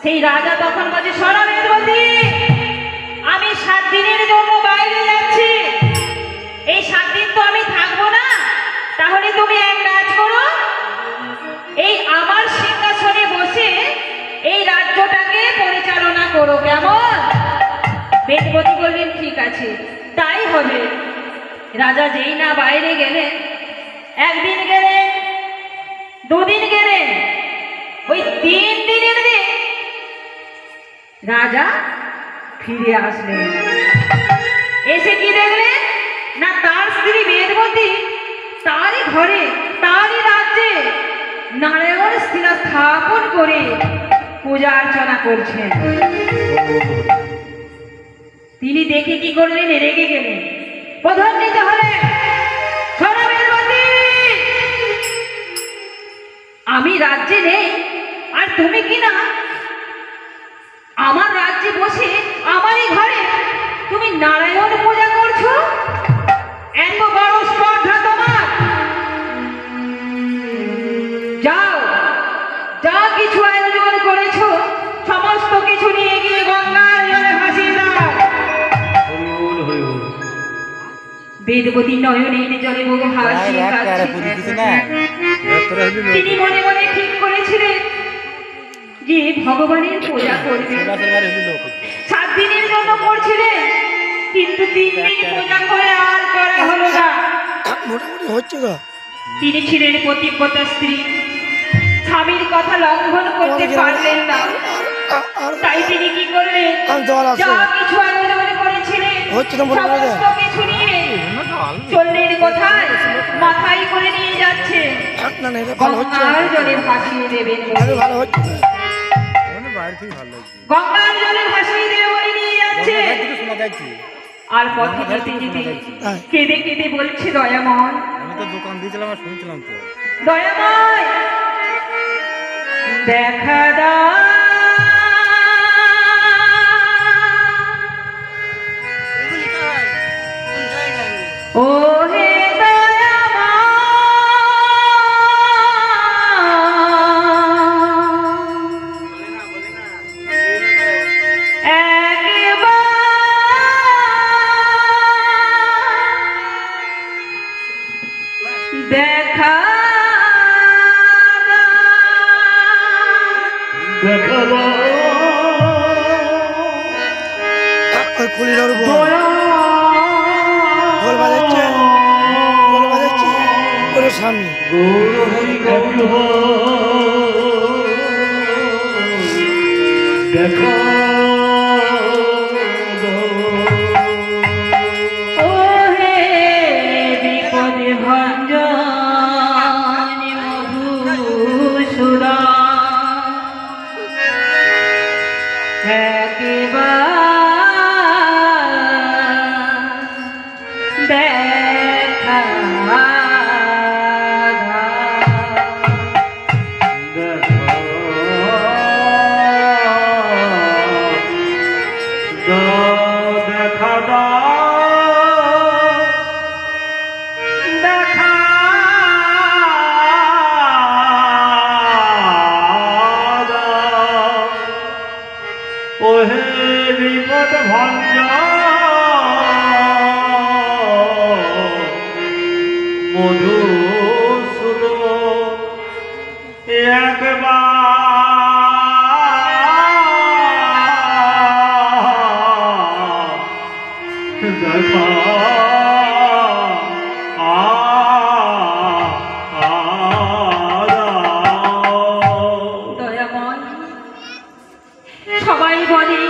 সেই রাজা তখন বলছে, শোনো বেদবতী, আমি 7 দিনের জন্য বাইরে যাচ্ছি, এই 7 দিন তো আমি থাকবো না, তাহলে তুমি এক কাজ করো, এই আমার সিংহাসনে বসে এই রাজ্যটাকে পরিচালনা করো, কেমন? বেদবতী বললেন ঠিক আছে, তাই হবে। রাজা যেই না বাইরে গেলেন, 1 দিন গেলেন, 2 দিন গেলেন, ওই 3 দিনের দিন রাজা ফিরে আসলেন। এসে কি দেখলেন না, তার স্ত্রী বেদবতী তারই ঘরে, তারই রাজ্যে নারায়ণ শিলা স্থাপন করে পূজা অর্চনা করছেন। তিনি দেখে কি করলেন, রেগে গেলেন, প্রধান নিতে হলে, শোনো বেদবতী, আমি রাজ্যে নেই আর তুমি কি না আমার রাজ্যে বসে আমারই ঘরে তুমি নারায়ণ পূজা করছো? এত বড় স্পর্ধা তোমার! যাও, যা কিছু আয়োজন করেছো সমস্ত কিছু নিয়ে গিয়ে গঙ্গার জলে ভাসিয়ে দাও। বেদবতী নয়নের জলে বহু হাসি কাঁদছে। তিনি মনে মনে ঠিক করেছিলেন যে ভগবানের পূজা করবে। 7 দিনের জন্য করছিলেন, কিন্তু 3 দিন পূজা করে আর করা হলো না। তিনি ছিলেন পতিব্রতা স্ত্রী, স্বামীর কথা লঙ্ঘন করতে পারলেন না, তাই তিনি কি করলেন, যা কিছু আয়োজন করেছিলেন সমস্ত কিছু নিয়ে চললেন কোথায়, মাথায় করে নিয়ে যাচ্ছে গঙ্গার জলে ভাসিয়ে দেবেন, গঙ্গার জলে ভাসিয়ে দেবে বলে নিয়ে যাচ্ছে। আর পথে যেতে যেতে কেঁদে কেঁদে বলছে, দয়াময়, আমি তো দোকান দিয়েছিলাম আর শুনছিলাম তো, দয়াময় দেখা দাও, ও হে দেখা স্বামী দেখা ওহে বিপদ ভঞ্জন মধুসূদন, একবার দেখা সবাই বলে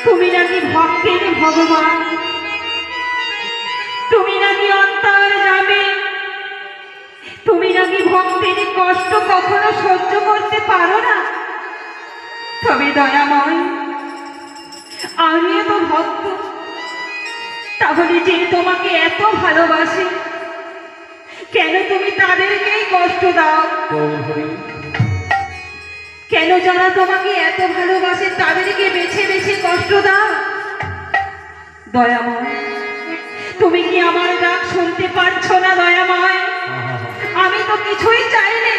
তুমি নাকি ভক্তের ভগবান, তুমি নাকি অন্তর যাবে, তুমি নাকি ভক্তের কষ্ট কখনো সহ্য করতে পারো না। তবে দয়াময়, আমিও তো ভক্ত, তাহলে যে তোমাকে এত ভালোবাসে, কেন তুমি তাদেরকেই কষ্ট দাও? কেন যারা তোমাকে এত ভালোবাসে তাদেরকে বেছে বেছে কষ্ট দাও? দয়াময়, তুমি কি আমার ডাক শুনতে পারছো না? দয়াময়, আমি তো কিছুই চাইনি,